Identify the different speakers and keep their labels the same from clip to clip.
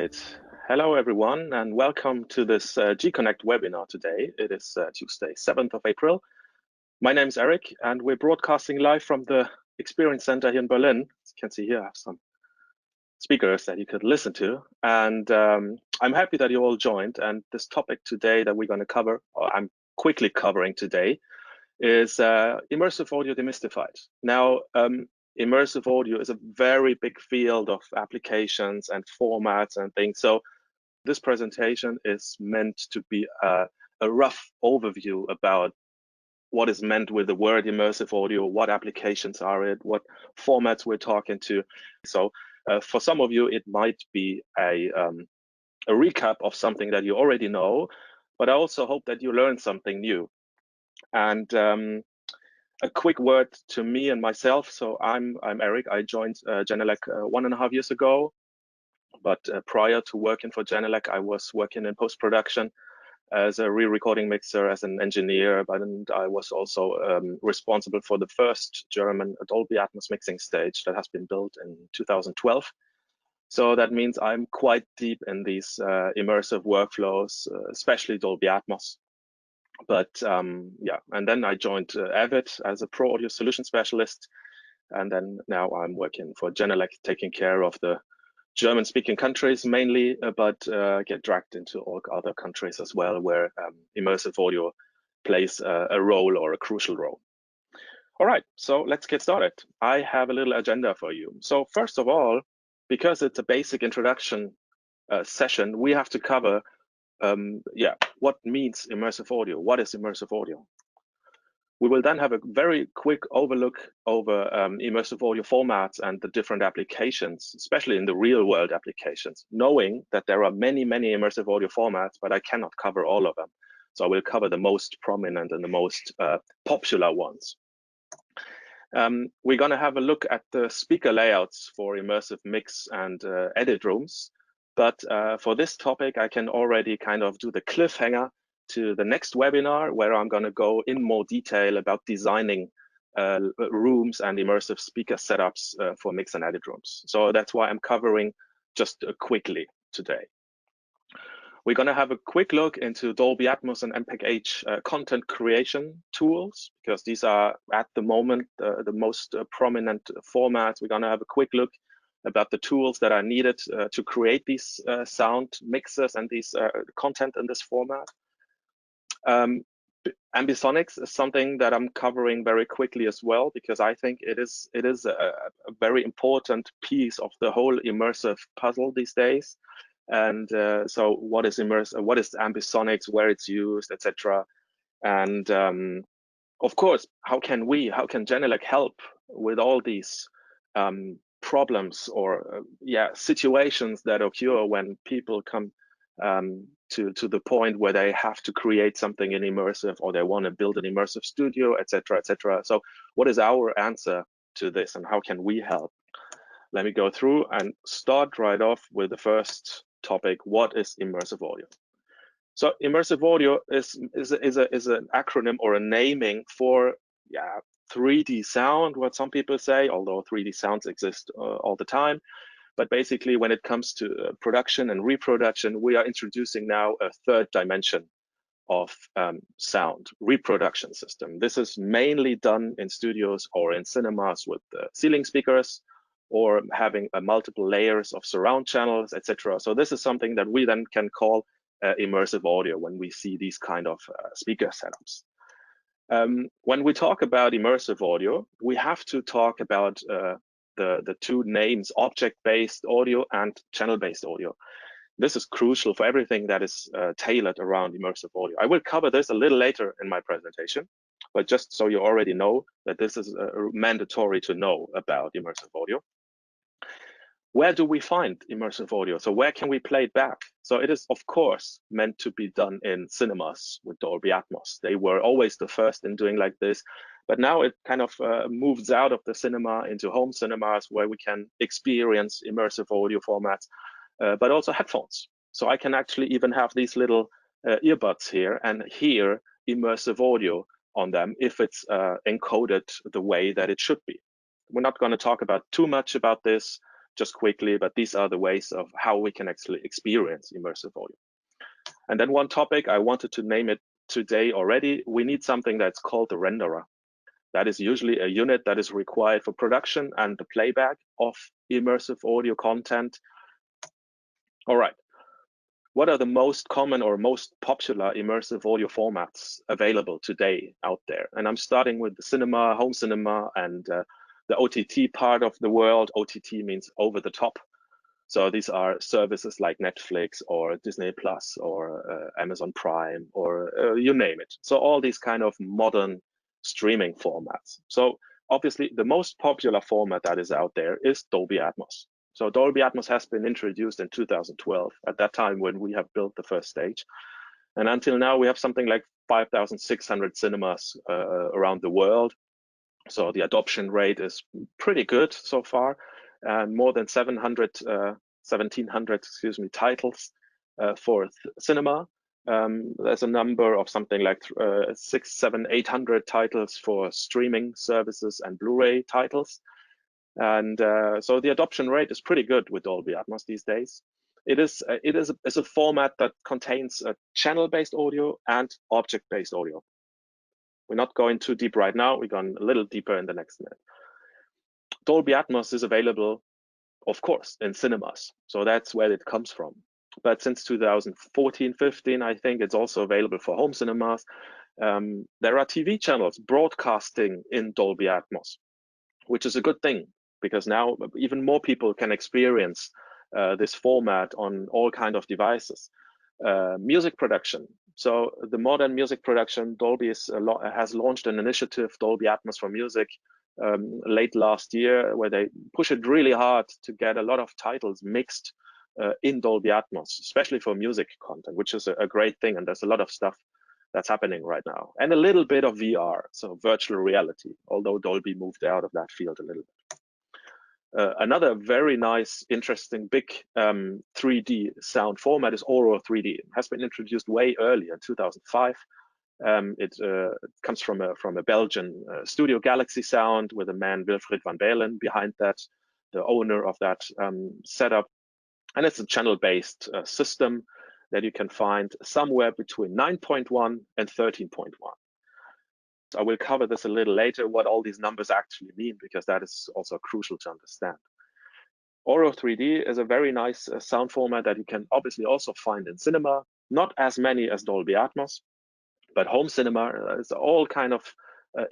Speaker 1: right. Hello, everyone, and welcome to this G-Connect webinar today. It is Tuesday, 7th of April. My name is Eric, and we're broadcasting live from the Experience Center here in Berlin. As you can see here, I have some speakers that you could listen to. And I'm happy that you all joined. And this topic today that we're going to cover, or I'm quickly covering today, is Immersive Audio Demystified. Now, immersive audio is a very big field of applications and formats and things. So this presentation is meant to be a rough overview about what is meant with the word immersive audio, what applications are it, what formats we're talking to. So for some of you, it might be a recap of something that you already know, but I also hope that you learn something new. And a quick word to me and myself. So I'm Eric. I joined Genelec 1.5 years ago, but prior to working for Genelec, I was working in post-production as a re-recording mixer, as an engineer, and I was also responsible for the first German Dolby Atmos mixing stage that has been built in 2012. So that means I'm quite deep in these immersive workflows, especially Dolby Atmos. But yeah, and then I joined Avid as a pro audio solution specialist. And then now I'm working for Genelec, taking care of the German speaking countries mainly, but get dragged into all other countries as well, where immersive audio plays a role or a crucial role. All right, so let's get started. I have a little agenda for you. So first of all, because it's a basic introduction session, we have to cover what means immersive audio? What is immersive audio? We will then have a very quick overlook over immersive audio formats and the different applications, especially in the real world applications, knowing that there are many, many immersive audio formats, but I cannot cover all of them. So I will cover the most prominent and the most popular ones. We're going to have a look at the speaker layouts for immersive mix and edit rooms. But for this topic, I can already kind of do the cliffhanger to the next webinar, where I'm going to go in more detail about designing rooms and immersive speaker setups for mix and edit rooms. So that's why I'm covering just quickly today. We're going to have a quick look into Dolby Atmos and MPEG-H content creation tools, because these are at the moment the most prominent formats. We're going to have a quick look about the tools that are needed to create these sound mixes and these content in this format. Ambisonics is something that I'm covering very quickly as well, because I think it is a very important piece of the whole immersive puzzle these days. And so what is immersive, what is ambisonics, where it's used, etc. And of course, how can Genelec help with all these problems or situations that occur when people come to the point where they have to create something in immersive, or they want to build an immersive studio, etc., etc. So what is our answer to this, and how can we help? Let me go through and start right off with the first topic. What is immersive audio? So immersive audio is an acronym or a naming for 3D sound, what some people say, although 3D sounds exist all the time. But basically, when it comes to production and reproduction, we are introducing now a third dimension of sound, reproduction system. This is mainly done in studios or in cinemas with ceiling speakers, or having multiple layers of surround channels, etc. So this is something that we then can call immersive audio when we see these kind of speaker setups. When we talk about immersive audio, we have to talk about the two names, object-based audio and channel-based audio. This is crucial for everything that is tailored around immersive audio. I will cover this a little later in my presentation, but just so you already know that this is mandatory to know about immersive audio. Where do we find immersive audio? So where can we play it back? So it is, of course, meant to be done in cinemas with Dolby Atmos. They were always the first in doing like this, but now it kind of moves out of the cinema into home cinemas, where we can experience immersive audio formats, but also headphones. So I can actually even have these little earbuds here and hear immersive audio on them if it's encoded the way that it should be. We're not going to talk about too much about this, just quickly, but these are the ways of how we can actually experience immersive audio. And then one topic, I wanted to name it today already. We need something that's called the renderer. That is usually a unit that is required for production and the playback of immersive audio content. All right. What are the most common or most popular immersive audio formats available today out there? And I'm starting with the cinema, home cinema, and the OTT part of the world. OTT means over the top. So these are services like Netflix or Disney Plus or Amazon Prime or you name it. So all these kind of modern streaming formats. So obviously the most popular format that is out there is Dolby Atmos. So Dolby Atmos has been introduced in 2012, at that time when we have built the first stage. And until now, we have something like 5,600 cinemas around the world. So the adoption rate is pretty good so far, and more than 1,700 titles for cinema. There's a number of something like 600, 700, 800 titles for streaming services and Blu-ray titles. And so the adoption rate is pretty good with Dolby Atmos these days. It is a format that contains channel-based audio and object-based audio. We're not going too deep right now. We're going a little deeper in the next minute. Dolby Atmos is available, of course, in cinemas. So that's where it comes from. But since 2014-15, I think it's also available for home cinemas. There are TV channels broadcasting in Dolby Atmos, which is a good thing, because now even more people can experience this format on all kind of devices. Music production. So the modern music production, Dolby has launched an initiative, Dolby Atmos for Music, late last year, where they push it really hard to get a lot of titles mixed in Dolby Atmos, especially for music content, which is a great thing. And there's a lot of stuff that's happening right now. And a little bit of VR, so virtual reality, although Dolby moved out of that field a little bit. Another very nice, interesting, big 3D sound format is Auro 3D. It has been introduced way earlier in 2005. It comes from a Belgian studio, Galaxy Sound, with a man, Wilfried van Balen, behind that, the owner of that setup. And it's a channel-based system that you can find somewhere between 9.1 and 13.1. I will cover this a little later, what all these numbers actually mean, because that is also crucial to understand. Auro 3D is a very nice sound format that you can obviously also find in cinema, not as many as Dolby Atmos, but home cinema is all kind of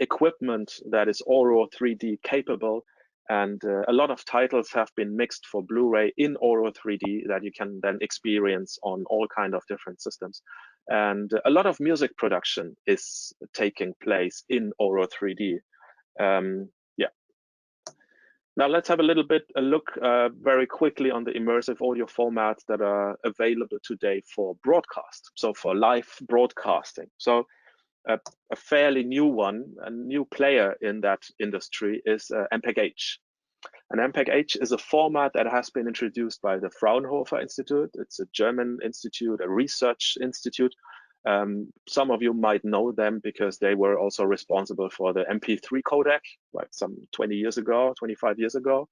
Speaker 1: equipment that is Auro 3D capable. And a lot of titles have been mixed for Blu-ray in Auro 3D that you can then experience on all kind of different systems. And a lot of music production is taking place in Auro 3D. Yeah. Now let's have a look very quickly on the immersive audio formats that are available today for broadcast. So for live broadcasting. So a fairly new one, a new player in that industry is MPEG-H. And MPEG-H is a format that has been introduced by the Fraunhofer Institute. It's a German institute, a research institute. Some of you might know them because they were also responsible for the MP3 codec, like some 20 years ago, 25 years ago.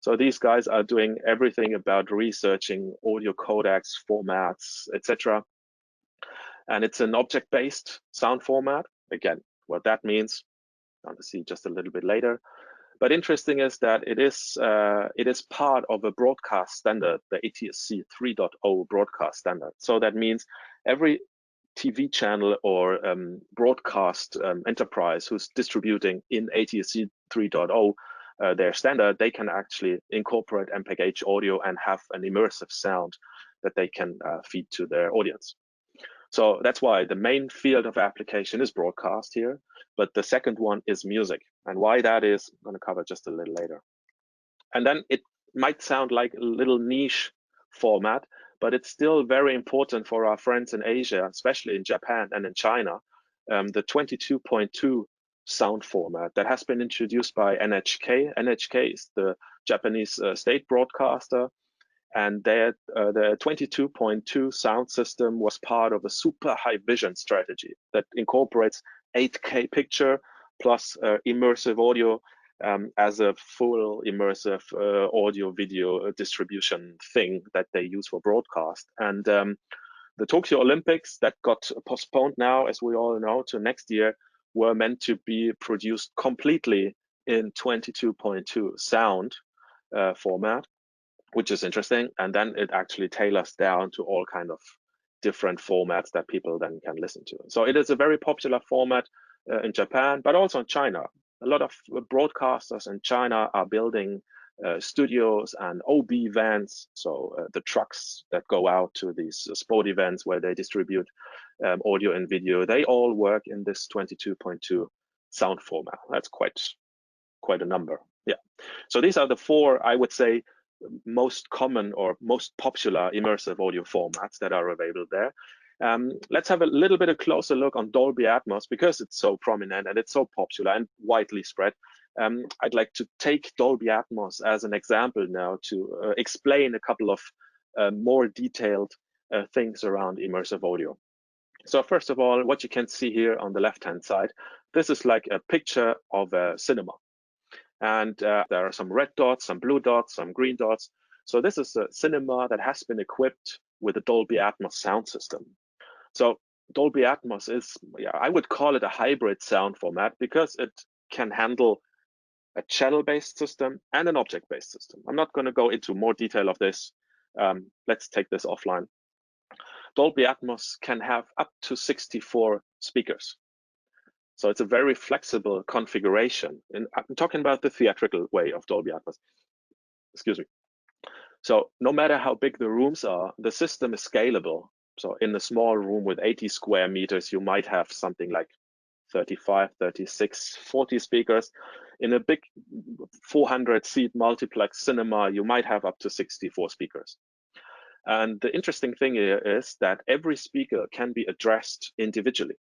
Speaker 1: So these guys are doing everything about researching audio codecs, formats, etc. And it's an object-based sound format. Again, what that means, I'll see just a little bit later. But interesting is that it is part of a broadcast standard, the ATSC 3.0 broadcast standard. So that means every TV channel or broadcast enterprise who's distributing in ATSC 3.0 their standard, they can actually incorporate MPEG-H audio and have an immersive sound that they can feed to their audience. So that's why the main field of application is broadcast here, but the second one is music. And why that is, I'm going to cover just a little later. And then it might sound like a little niche format, but it's still very important for our friends in Asia, especially in Japan and in China, the 22.2 sound format that has been introduced by NHK. NHK is the Japanese state broadcaster. And the 22.2 sound system was part of a super high vision strategy that incorporates 8K picture plus immersive audio as a full immersive audio video distribution thing that they use for broadcast. And the Tokyo Olympics that got postponed now, as we all know, to next year, were meant to be produced completely in 22.2 sound format, which is interesting. And then it actually tailors down to all kind of different formats that people then can listen to. So it is a very popular format in Japan, but also in China. A lot of broadcasters in China are building studios and OB vans, so the trucks that go out to these sport events where they distribute audio and video. They all work in this 22.2 sound format. That's quite a number. Yeah. So these are the four, I would say, most common or most popular immersive audio formats that are available there. Let's have a little bit of closer look on Dolby Atmos, because it's so prominent and it's so popular and widely spread. I'd like to take Dolby Atmos as an example now to explain a couple of more detailed things around immersive audio. So first of all, what you can see here on the left-hand side, this is like a picture of a cinema. And there are some red dots, some blue dots, some green dots. So this is a cinema that has been equipped with a Dolby Atmos sound system. So Dolby Atmos is, I would call it a hybrid sound format, because it can handle a channel-based system and an object-based system. I'm not going to go into more detail of this. Let's take this offline. Dolby Atmos can have up to 64 speakers. So it's a very flexible configuration. And I'm talking about the theatrical way of Dolby Atmos. Excuse me. So no matter how big the rooms are, the system is scalable. So in a small room with 80 square meters, you might have something like 35, 36, 40 speakers. In a big 400-seat multiplex cinema, you might have up to 64 speakers. And the interesting thing here is that every speaker can be addressed individually.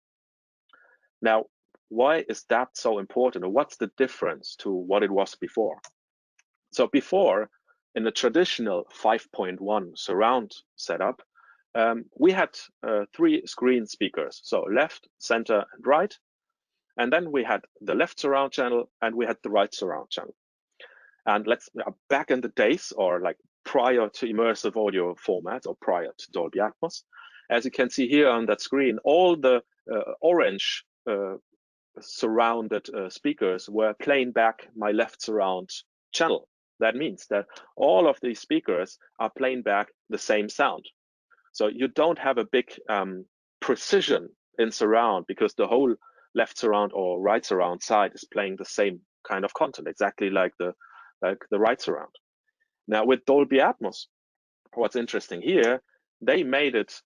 Speaker 1: Now, why is that so important, or what's the difference to what it was before? So before, in the traditional 5.1 surround setup, we had 3 screen speakers, so left, center, and right. And then we had the left surround channel and we had the right surround channel. And back in the days, or like prior to immersive audio formats, or prior to Dolby Atmos, as you can see here on that screen, all the orange surrounded speakers were playing back my left surround channel. That means that all of these speakers are playing back the same sound. So you don't have a big precision in surround, because the whole left surround or right surround side is playing the same kind of content, exactly like the right surround. Now with Dolby Atmos, what's interesting here, they made it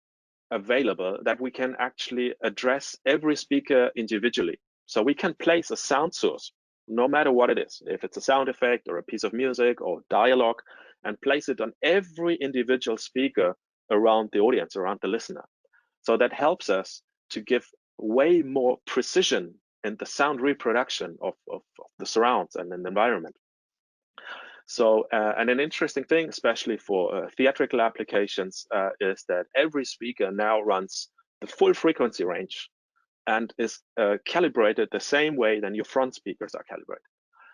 Speaker 1: available that we can actually address every speaker individually. So we can place a sound source, no matter what it is, if it's a sound effect or a piece of music or dialogue, and place it on every individual speaker around the audience, around the listener. So that helps us to give way more precision in the sound reproduction of the surrounds and the environment. So, and an interesting thing, especially for theatrical applications, is that every speaker now runs the full frequency range and is calibrated the same way than your front speakers are calibrated.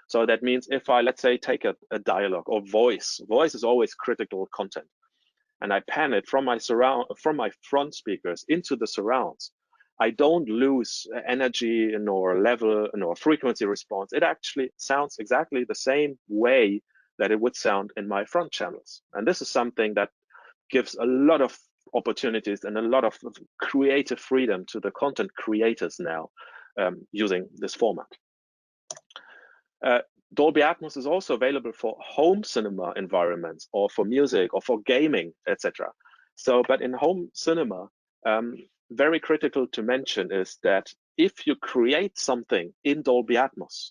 Speaker 1: So that means if I, let's say, take a dialogue or voice is always critical content, and I pan it from my front speakers into the surrounds, I don't lose energy nor level nor frequency response. It actually sounds exactly the same way that it would sound in my front channels. And this is something that gives a lot of opportunities and a lot of creative freedom to the content creators now using this format. Dolby Atmos is also available for home cinema environments, or for music, or for gaming, etc. So, but in home cinema, very critical to mention is that if you create something in Dolby Atmos,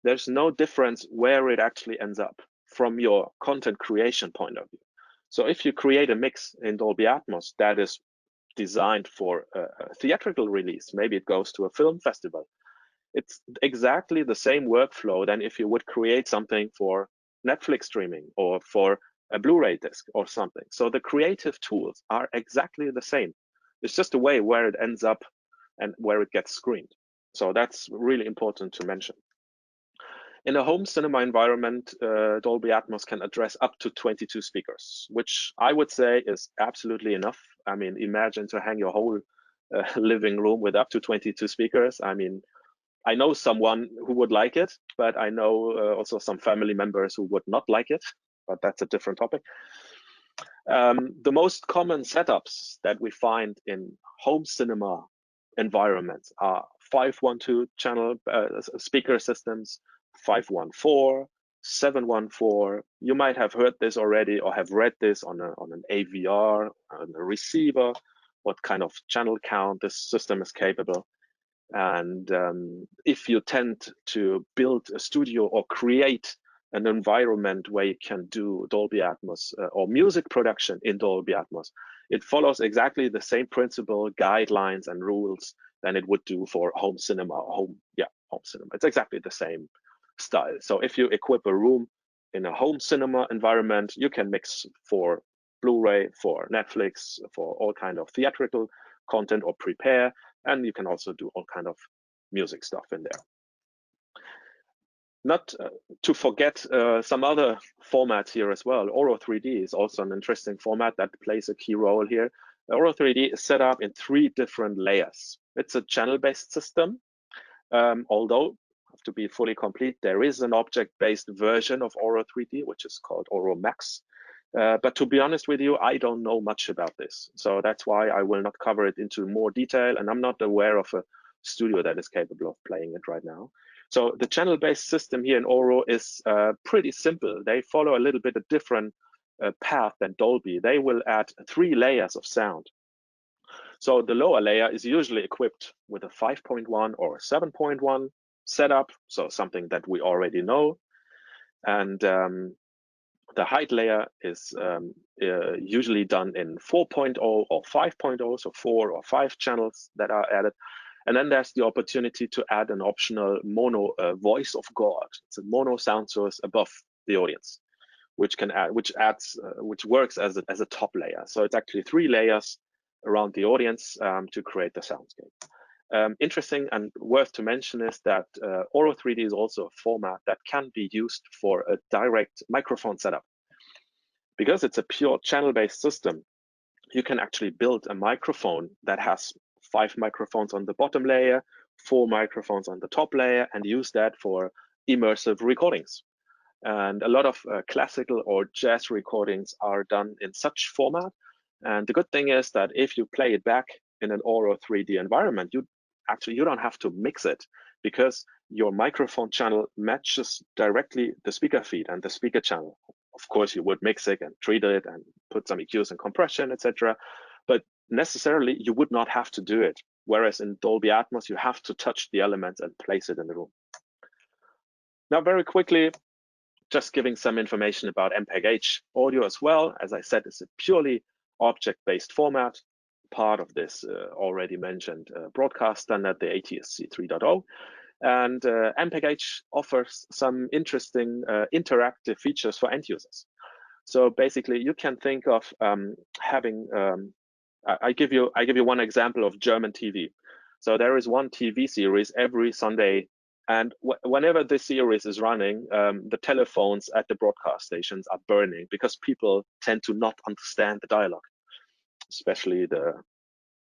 Speaker 1: there's no difference where it actually ends up from your content creation point of view. So if you create a mix in Dolby Atmos that is designed for a theatrical release, maybe it goes to a film festival, it's exactly the same workflow than if you would create something for Netflix streaming or for a Blu-ray disc or something. So the creative tools are exactly the same. It's just the way where it ends up and where it gets screened. So that's really important to mention. In a home cinema environment, Dolby Atmos can address up to 22 speakers, which I would say is absolutely enough. I mean, imagine to hang your whole living room with up to 22 speakers. I mean, I know someone who would like it, but I know also some family members who would not like it, but that's a different topic. The most common setups that we find in home cinema environments are 512 channel speaker systems, 514, 714. You might have heard this already or have read this on an AVR, on a receiver, what kind of channel count this system is capable. And if you tend to build a studio or create an environment where you can do Dolby Atmos or music production in Dolby Atmos, it follows exactly the same principle, guidelines, and rules than it would do for home cinema or home cinema. It's exactly the same style. So if you equip a room in a home cinema environment, you can mix for Blu-ray, for Netflix, for all kind of theatrical content or prepare, and you can also do all kind of music stuff in there. Not to forget some other formats here as well. Oro 3D is also an interesting format that plays a key role here. Oro 3D is set up in 3 different layers. It's a channel-based system, although to be fully complete, there is an object-based version of Oro 3D, which is called Oro Max. But to be honest with you, I don't know much about this. So that's why I will not cover it into more detail, and I'm not aware of a studio that is capable of playing it right now. So the channel-based system here in Oro is pretty simple. They follow a little bit a different path than Dolby. They will add 3 layers of sound. So the lower layer is usually equipped with a 5.1 or 7.1 setup, so something that we already know. And the height layer is usually done in 4.0 or 5.0, so 4 or 5 channels that are added. And then there's the opportunity to add an optional mono voice of God. It's a mono sound source above the audience, which works as a top layer. So it's actually 3 layers around the audience to create the soundscape. Interesting and worth to mention is that Oro 3D is also a format that can be used for a direct microphone setup. Because it's a pure channel-based system, you can actually build a microphone that has 5 microphones on the bottom layer, 4 microphones on the top layer, and use that for immersive recordings. And a lot of classical or jazz recordings are done in such format. And the good thing is that if you play it back in an Oro 3D environment, you don't have to mix it, because your microphone channel matches directly the speaker feed and the speaker channel. Of course, you would mix it and treat it and put some EQs and compression, etc. But necessarily, you would not have to do it. Whereas in Dolby Atmos, you have to touch the elements and place it in the room. Now, very quickly, just giving some information about MPEG-H audio as well. As I said, it's a purely object-based format, part of this already mentioned broadcast standard, the ATSC 3.0. And MPEG-H offers some interesting interactive features for end users. So basically, you can think of having. I give you one example of German TV. So there is one TV series every Sunday, and whenever this series is running, the telephones at the broadcast stations are burning because people tend to not understand the dialogue, especially the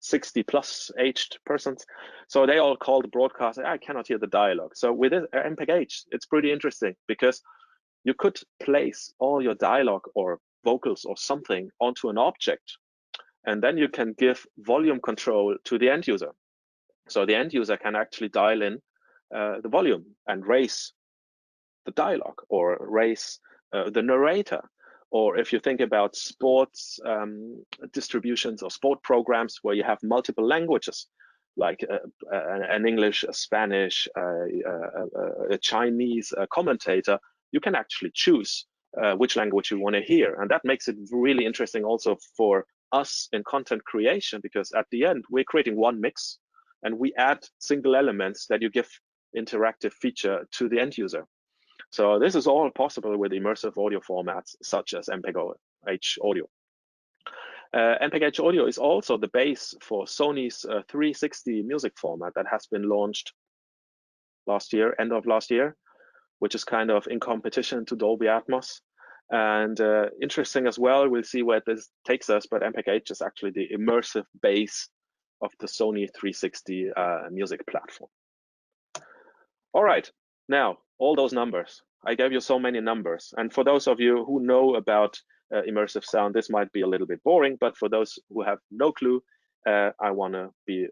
Speaker 1: 60+ aged persons. So they all call the broadcast, I cannot hear the dialogue. So with MPEG-H, it's pretty interesting because you could place all your dialogue or vocals or something onto an object, and then you can give volume control to the end user. So the end user can actually dial in the volume and raise the dialogue or raise the narrator. Or if you think about sports distributions or sport programs where you have multiple languages, like an English, a Spanish, a Chinese commentator, you can actually choose which language you want to hear. And that makes it really interesting also for us in content creation, because at the end, we're creating one mix and we add single elements that you give interactive feature to the end user. So this is all possible with immersive audio formats such as MPEG-H audio. MPEG-H audio is also the base for Sony's 360 music format that has been launched last year, end of last year. which is kind of in competition to Dolby Atmos. And interesting as well, we'll see where this takes us, but MPEG-H is actually the immersive base of the Sony 360 music platform. All right, now, all those numbers. I gave you so many numbers. And for those of you who know about immersive sound, this might be a little bit boring, but for those who have no clue, I want to be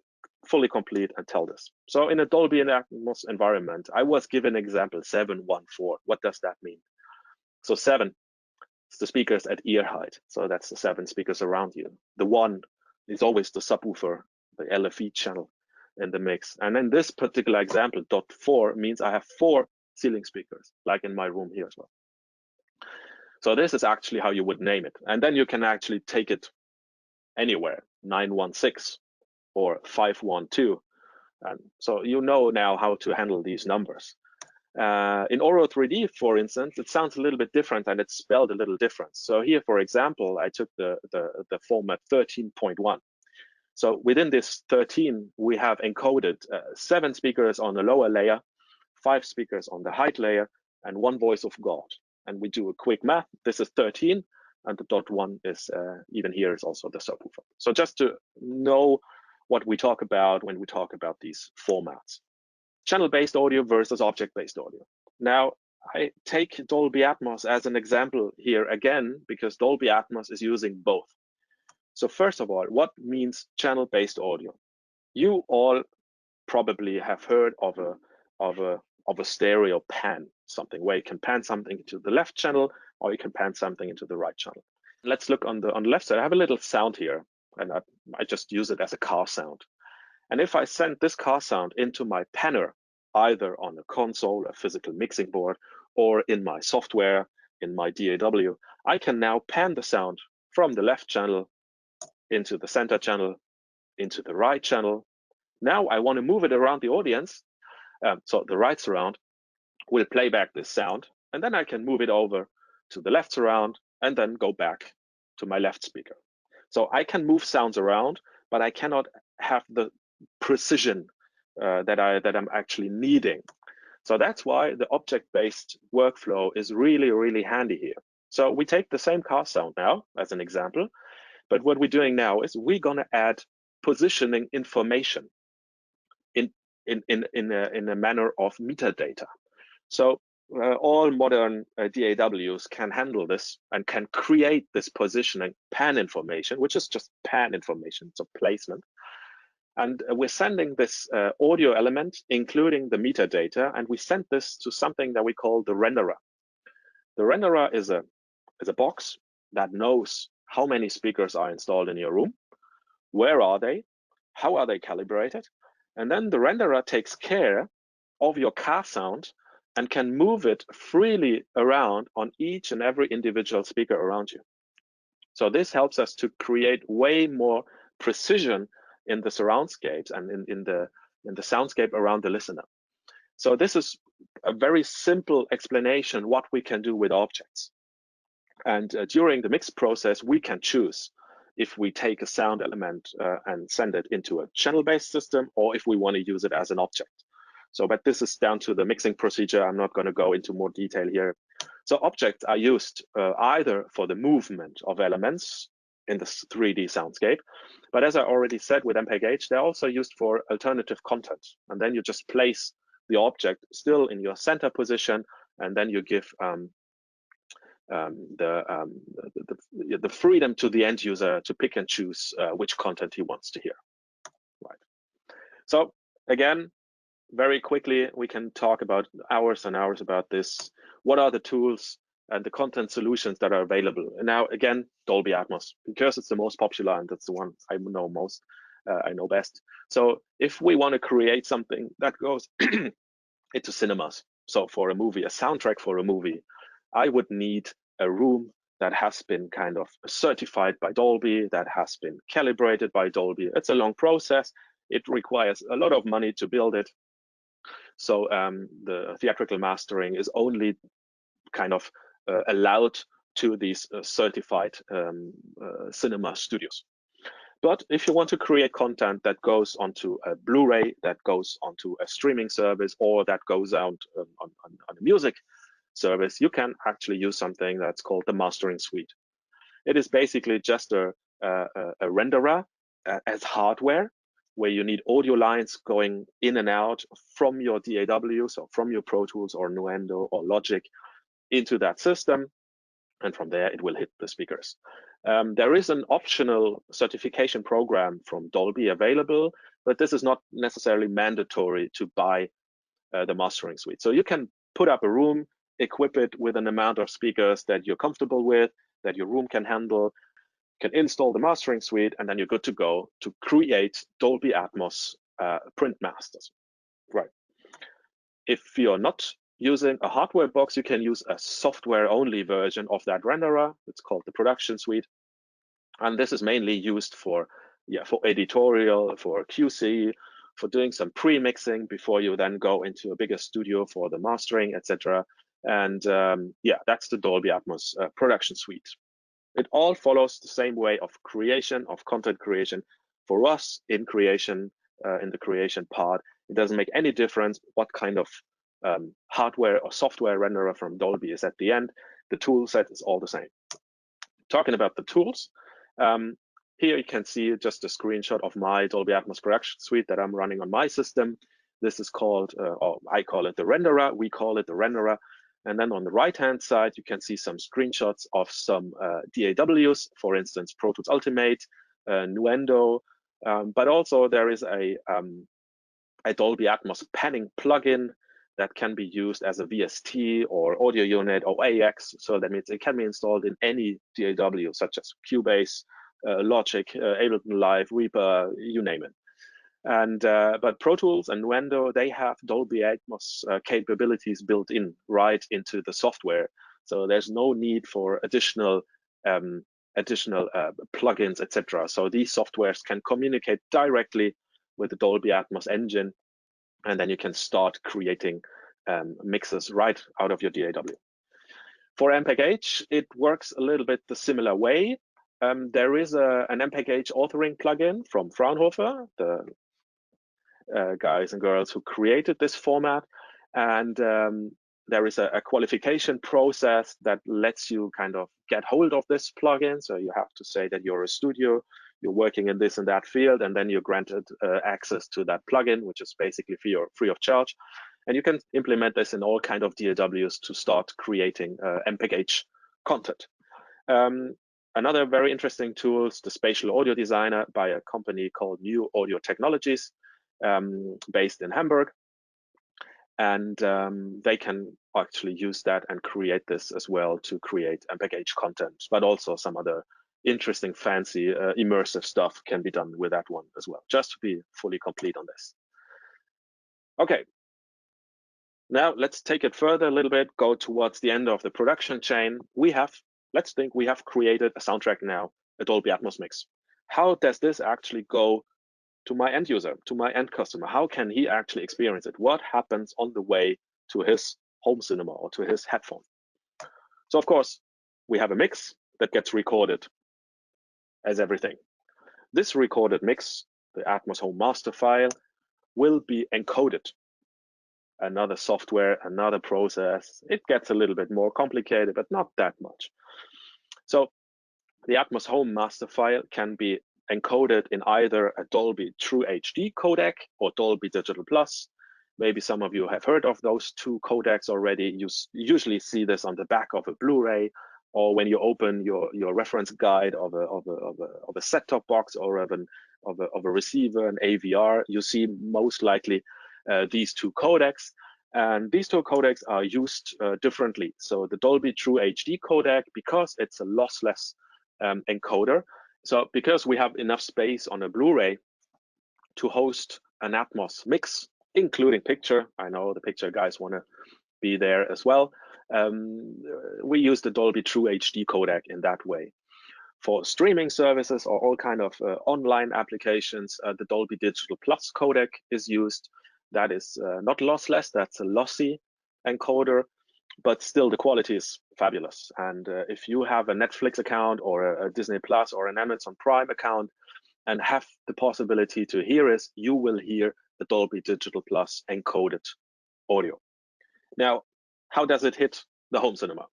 Speaker 1: fully complete and tell this. So in a Dolby Atmos environment, I was given example 714. What does that mean? So 7 is the speakers at ear height. So that's the 7 speakers around you. The 1 is always the subwoofer, the LFE channel in the mix. And in this particular example, .4 means I have 4 ceiling speakers, like in my room here as well. So this is actually how you would name it. And then you can actually take it anywhere, 916 or 512. And so you know now how to handle these numbers. In Oro 3D, for instance, it sounds a little bit different and it's spelled a little different. So here, for example, I took the format 13.1. So within this 13, we have encoded 7 speakers on the lower layer, 5 speakers on the height layer, and 1 voice of God. And we do a quick math. This is 13, and the .1 is even here is also the subwoofer. So just to know what we talk about when we talk about these formats. Channel-based audio versus object-based audio. Now, I take Dolby Atmos as an example here again, because Dolby Atmos is using both. So first of all, what means channel-based audio? You all probably have heard of a stereo pan, something where you can pan something into the left channel or you can pan something into the right channel. Let's look on the left side. I have a little sound here, and I just use it as a car sound. And if I send this car sound into my panner, either on a console, a physical mixing board, or in my software, in my DAW, I can now pan the sound from the left channel into the center channel, into the right channel. Now I want to move it around the audience. So the right surround will play back this sound, and then I can move it over to the left surround and then go back to my left speaker. So I can move sounds around, but I cannot have the precision that I'm actually needing. So that's why the object-based workflow is really, really handy here. So we take the same car sound now as an example, but what we're doing now is we're going to add positioning information in a manner of metadata. So all modern DAWs can handle this and can create this positioning pan information, which is just pan information, so placement. And we're sending this audio element, including the metadata, and we send this to something that we call the renderer. The renderer is a box that knows how many speakers are installed in your room, where are they, how are they calibrated, and then the renderer takes care of your car sound and can move it freely around on each and every individual speaker around you. So this helps us to create way more precision in the surroundscapes and in the soundscape around the listener. So this is a very simple explanation what we can do with objects. And during the mix process, we can choose if we take a sound element and send it into a channel-based system, or if we want to use it as an object. So, but this is down to the mixing procedure. I'm not going to go into more detail here. So objects are used either for the movement of elements in the 3D soundscape, but as I already said with MPEG-H, they're also used for alternative content. And then you just place the object still in your center position, and then you give the freedom to the end user to pick and choose which content he wants to hear. Right. So again, very quickly, we can talk about hours and hours about this. What are the tools and the content solutions that are available? And now again, Dolby Atmos, because it's the most popular and that's the one I know most, I know best. So if we want to create something that goes into cinemas, so for a movie, a soundtrack for a movie, I would need a room that has been kind of certified by Dolby, that has been calibrated by Dolby. It's a long process. It requires a lot of money to build it. So the theatrical mastering is only kind of allowed to these certified cinema studios. But if you want to create content that goes onto a Blu-ray, that goes onto a streaming service, or that goes out on a music service, you can actually use something that's called the mastering suite. It is basically just a renderer as hardware, where you need audio lines going in and out from your DAW, so from your Pro Tools or Nuendo or Logic into that system. And from there, it will hit the speakers. There is an optional certification program from Dolby available, but this is not necessarily mandatory to buy the mastering suite. So you can put up a room, equip it with an amount of speakers that you're comfortable with, that your room can handle, can install the mastering suite, and then you're good to go to create Dolby Atmos print masters. Right. If you're not using a hardware box, you can use a software-only version of that renderer. It's called the production suite. And this is mainly used for editorial, for QC, for doing some pre-mixing before you then go into a bigger studio for the mastering, etc. And that's the Dolby Atmos production suite. It all follows the same way of creation, of content creation. For us in creation, in the creation part, it doesn't make any difference what kind of hardware or software renderer from Dolby is at the end. The tool set is all the same. Talking about the tools, here you can see just a screenshot of my Dolby Atmos production suite that I'm running on my system. This is called, or I call it the renderer, we call it the renderer. And then on the right-hand side, you can see some screenshots of some DAWs, for instance, Pro Tools Ultimate, Nuendo, but also there is a Dolby Atmos panning plugin that can be used as a VST or audio unit or AEX. So that means it can be installed in any DAW, such as Cubase, Logic, Ableton Live, Reaper, you name it. And but Pro Tools and Nuendo, they have Dolby Atmos capabilities built in right into the software. So there's no need for additional plugins, etc. So these softwares can communicate directly with the Dolby Atmos engine, and then you can start creating mixes right out of your DAW. For MPEG-H, it works a little bit the similar way. There is an MPEG-H authoring plugin from Fraunhofer, the guys and girls who created this format, and there is a qualification process that lets you kind of get hold of this plugin. So you have to say that you're a studio, you're working in this and that field, and then you're granted access to that plugin, which is basically free of charge. And you can implement this in all kind of DAWs to start creating MPEG-H content. Another very interesting tool is the Spatial Audio Designer by a company called New Audio Technologies, based in Hamburg. And they can actually use that and create this as well to create MPEG-H content, but also some other interesting, fancy, immersive stuff can be done with that one as well, just to be fully complete on this. Okay, now let's take it further a little bit, go towards the end of the production chain. Let's think we have created a soundtrack now, a Dolby Atmos mix. How does this actually go to my end user, to my end customer? How can he actually experience it? What happens on the way to his home cinema or to his headphone? So of course, we have a mix that gets recorded as everything. This recorded mix, the Atmos Home master file, will be encoded. Another software, another process. It gets a little bit more complicated, but not that much. So the Atmos Home master file can be encoded in either a Dolby True HD codec or Dolby Digital Plus. Maybe some of you have heard of those two codecs already. You usually see this on the back of a Blu-ray, or when you open your reference guide of a set-top box or of a receiver, an AVR, you see most likely these two codecs. And these two codecs are used differently. So the Dolby True HD codec, because it's a lossless encoder, so because we have enough space on a Blu-ray to host an Atmos mix, including picture, I know the picture guys want to be there as well, we use the Dolby True HD codec in that way. For streaming services or all kind of online applications, the Dolby Digital Plus codec is used. That is not lossless, that's a lossy encoder, but still the quality is fabulous. And if you have a Netflix account or a Disney Plus or an Amazon Prime account, and have the possibility to hear is you will hear the Dolby Digital Plus encoded audio. Now, how does it hit the home cinema?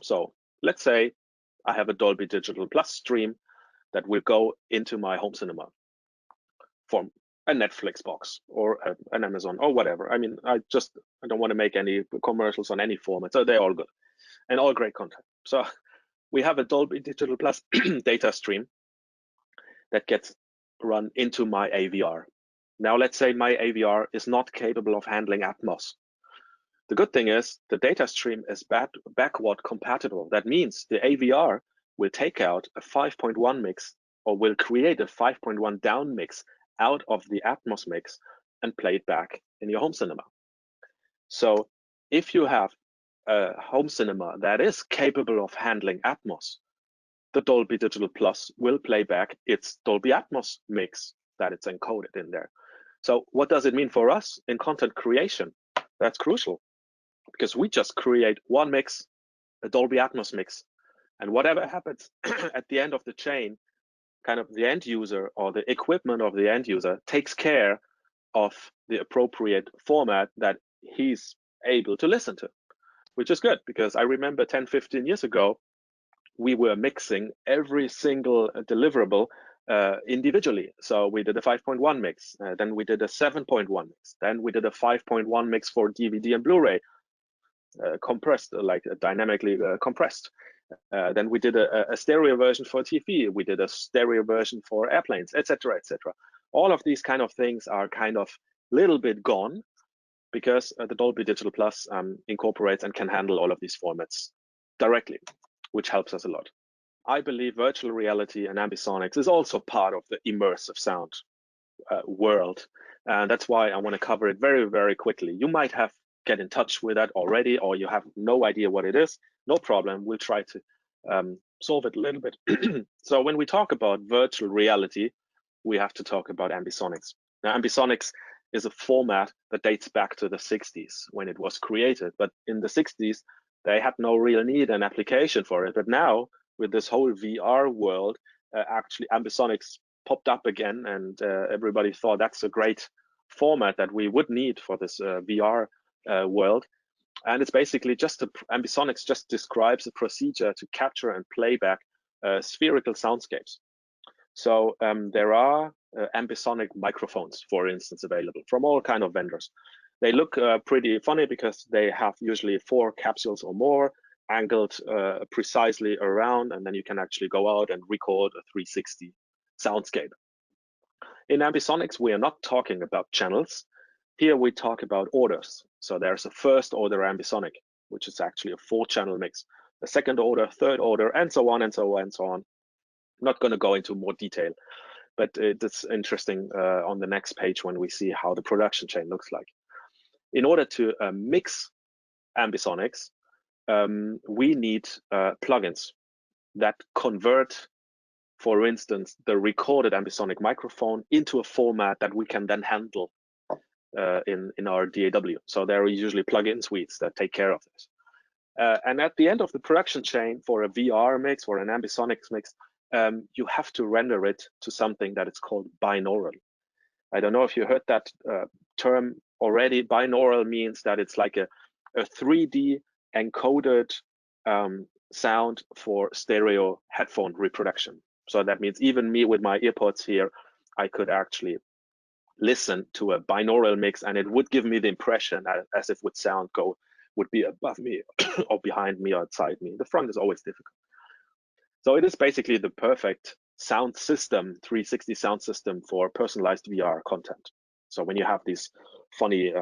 Speaker 1: So let's say I have a Dolby Digital Plus stream that will go into my home cinema from a Netflix box or an Amazon or whatever. I mean, I don't want to make any commercials on any format, so they're all good and all great content. So we have a Dolby Digital Plus data stream that gets run into my AVR. Now, let's say my AVR is not capable of handling Atmos. The good thing is the data stream is backward compatible. That means the AVR will take out a 5.1 mix or will create a 5.1 down mix out of the Atmos mix and play it back in your home cinema. So if you have a home cinema that is capable of handling Atmos, the Dolby Digital Plus will play back its Dolby Atmos mix that it's encoded in there. So what does it mean for us in content creation? That's crucial, because we just create one mix, a Dolby Atmos mix, and whatever happens at the end of the chain, kind of the end user or the equipment of the end user takes care of the appropriate format that he's able to listen to, which is good, because I remember 10, 15 years ago, we were mixing every single deliverable individually. So we did a 5.1 mix, then we did a 7.1 mix, then we did a 5.1 mix for DVD and Blu-ray, compressed, like dynamically compressed. Then we did a stereo version for TV. We did a stereo version for airplanes, etc., etc. All of these kind of things are kind of a little bit gone, because the Dolby Digital Plus incorporates and can handle all of these formats directly, which helps us a lot. I believe virtual reality and ambisonics is also part of the immersive sound world. And that's why I want to cover it very, very quickly. You might have get in touch with that already, or you have no idea what it is. No problem. We'll try to solve it a little bit. So when we talk about virtual reality, we have to talk about ambisonics. Now, ambisonics is a format that dates back to the 60s when it was created. But in the 60s, they had no real need and application for it. But now, with this whole VR world, actually ambisonics popped up again, and everybody thought that's a great format that we would need for this VR world. And it's basically just ambisonics just describes a procedure to capture and play back spherical soundscapes. So there are ambisonic microphones, for instance, available from all kind of vendors. They look pretty funny because they have usually 4 capsules or more angled precisely around, and then you can actually go out and record a 360 soundscape. In ambisonics, we are not talking about channels. Here we talk about orders. So there's a first order ambisonic, which is actually a 4-channel mix, a second order, third order, and so on and so on and so on. I'm not going to go into more detail, but it's interesting on the next page when we see how the production chain looks like. In order to mix ambisonics, we need plugins that convert, for instance, the recorded ambisonic microphone into a format that we can then handle in our DAW. So there are usually plugin suites that take care of this. And at the end of the production chain for a VR mix or an ambisonics mix, you have to render it to something that is called binaural. I don't know if you heard that term already. Binaural means that it's like a 3D encoded sound for stereo headphone reproduction. So that means even me with my earpods here, I could actually listen to a binaural mix, and it would give me the impression as if sound would be above me or behind me or outside me. The front is always difficult. So it is basically the perfect sound system, 360 sound system for personalized VR content. So when you have these funny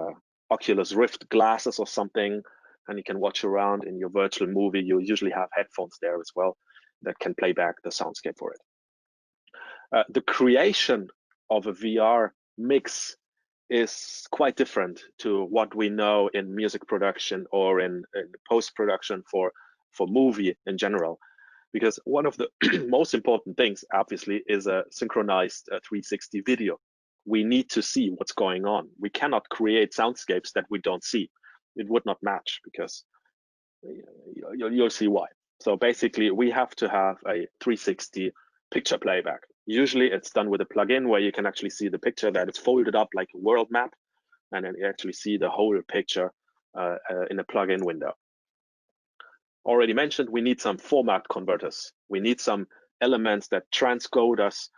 Speaker 1: Oculus Rift glasses or something, and you can watch around in your virtual movie, you usually have headphones there as well that can play back the soundscape for it. The creation of a VR mix is quite different to what we know in music production or in post-production for movie in general. Because one of the most important things, obviously, is a synchronized 360 video. We need to see what's going on. We cannot create soundscapes that we don't see. It would not match, because you'll see why. So basically, we have to have a 360 picture playback. Usually it's done with a plugin where you can actually see the picture that it's folded up like a world map, and then you actually see the whole picture in a plugin window. Already mentioned, we need some format converters. We need some elements that transcode us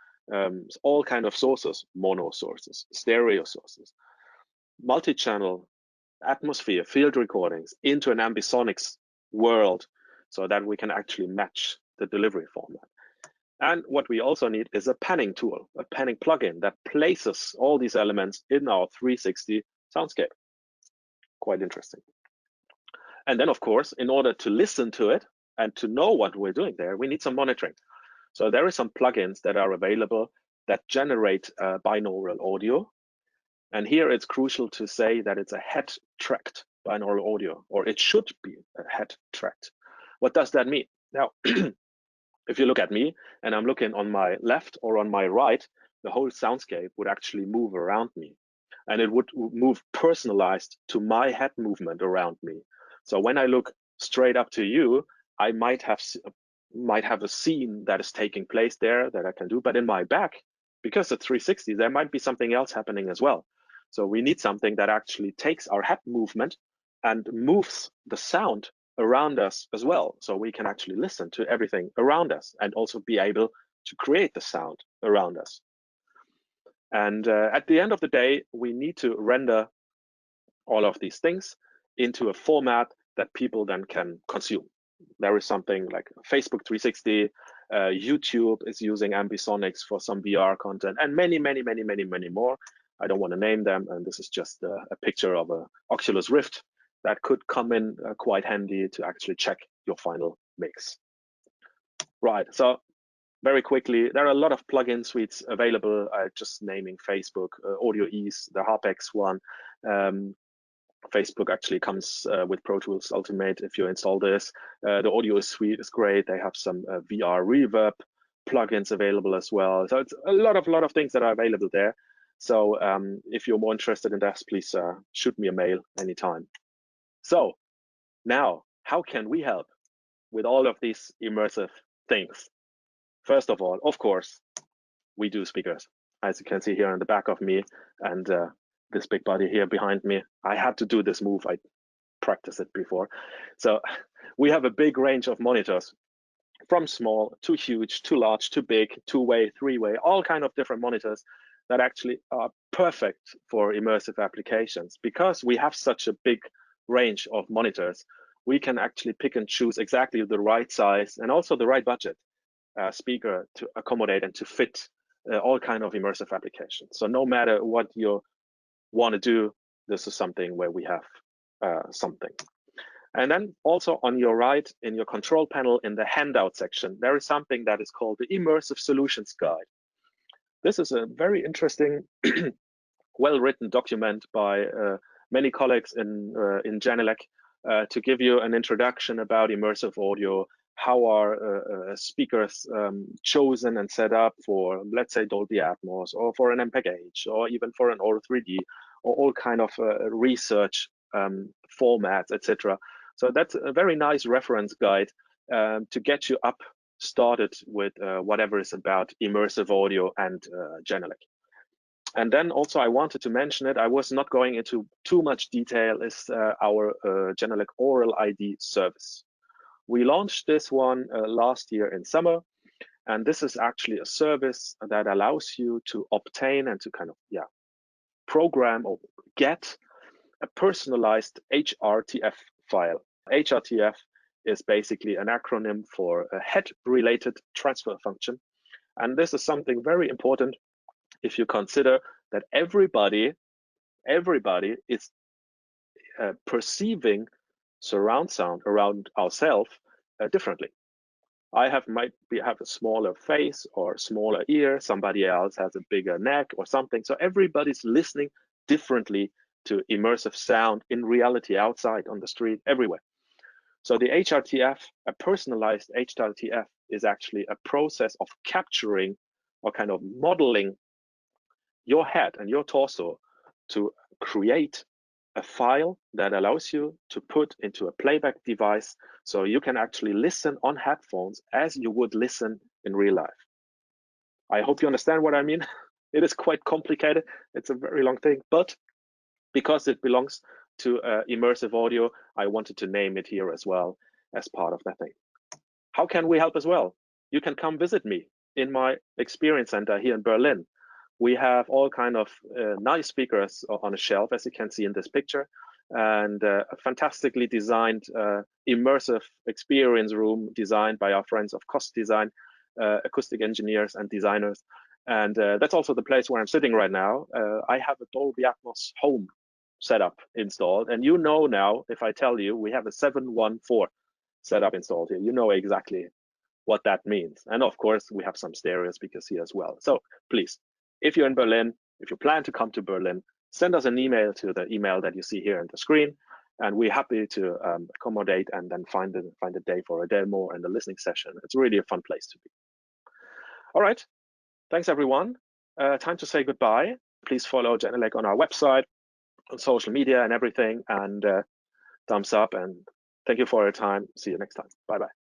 Speaker 1: all kind of sources, mono sources, stereo sources, multi-channel, atmosphere, field recordings into an ambisonics world so that we can actually match the delivery format. And what we also need is a panning tool, a panning plugin that places all these elements in our 360 soundscape. Quite interesting. And then, of course, in order to listen to it and to know what we're doing there, we need some monitoring. So there are some plugins that are available that generate binaural audio. And here it's crucial to say that it's a head-tracked binaural audio, or it should be a head-tracked. What does that mean? Now, if you look at me and I'm looking on my left or on my right, the whole soundscape would actually move around me. And it would move personalized to my head movement around me. So when I look straight up to you, I might have a scene that is taking place there that I can do, but in my back, because it's 360, there might be something else happening as well. So we need something that actually takes our head movement and moves the sound around us as well. So we can actually listen to everything around us and also be able to create the sound around us. And at the end of the day, we need to render all of these things into a format that people then can consume. There is something like Facebook 360, YouTube is using ambisonics for some VR content, and many more. I don't want to name them, and this is just a picture of a Oculus Rift that could come in quite handy to actually check your final mix. Right, so very quickly, there are a lot of plugin suites available. Just naming Facebook, Audio Ease, the Harpex one. Facebook actually comes with Pro Tools Ultimate if you install this. The audio suite is great. They have some VR reverb plugins available as well. So it's a lot of things that are available there. So if you're more interested in this, please shoot me a mail anytime. So now, how can we help with all of these immersive things? First of all, of course, we do speakers. As you can see here on the back of me, and this big body here behind me. I had to do this move. I practiced it before. So we have a big range of monitors, from small to huge, to large, to big, two-way, three-way, all kind of different monitors that actually are perfect for immersive applications. Because we have such a big range of monitors, we can actually pick and choose exactly the right size and also the right budget speaker to accommodate and to fit all kind of immersive applications. So no matter what you want to do, this is something where we have something. And then also on your right, in your control panel, in the handout section, there is something that is called the Immersive Solutions Guide. This is a very interesting, well-written document by many colleagues in Genelec to give you an introduction about immersive audio. How are speakers chosen and set up for, let's say, Dolby Atmos, or for an MPEG-H, or even for an Auro 3D, or all kind of research formats, etc. So that's a very nice reference guide to get you up started with whatever is about immersive audio and Genelec. And then also I wanted to mention it, I was not going into too much detail, is our Genelec Oral ID service. We launched this one last year in summer, and this is actually a service that allows you to obtain and to kind of program or get a personalized HRTF file. HRTF is basically an acronym for a head-related transfer function, and this is something very important if you consider that everybody is perceiving surround sound around ourselves differently. I might have a smaller face or smaller ear, somebody else has a bigger neck or something. So everybody's listening differently to immersive sound in reality, outside, on the street, everywhere. So the HRTF, a personalized HRTF, is actually a process of capturing or kind of modeling your head and your torso to create a file that allows you to put into a playback device, so you can actually listen on headphones as you would listen in real life. I hope you understand what I mean. It is quite complicated. It's a very long thing, but because it belongs to immersive audio, I wanted to name it here as well as part of that thing. How can we help as well? You can come visit me in my experience center here in Berlin. We have all kind of nice speakers on a shelf, as you can see in this picture, and a fantastically designed immersive experience room designed by our friends of Cost Design, acoustic engineers and designers. And that's also the place where I'm sitting right now. I have a Dolby Atmos home setup installed, and you know now, if I tell you we have a 714 setup installed here, you know exactly what that means. And of course, we have some stereo speakers here as well. So please, if you're in Berlin, if you plan to come to Berlin, send us an email to the email that you see here on the screen, and we're happy to accommodate and then find a day for a demo and a listening session. It's really a fun place to be. All right, thanks everyone. Time to say goodbye. Please follow Genelec on our website, on social media and everything, and thumbs up, and thank you for your time. See you next time. Bye-bye.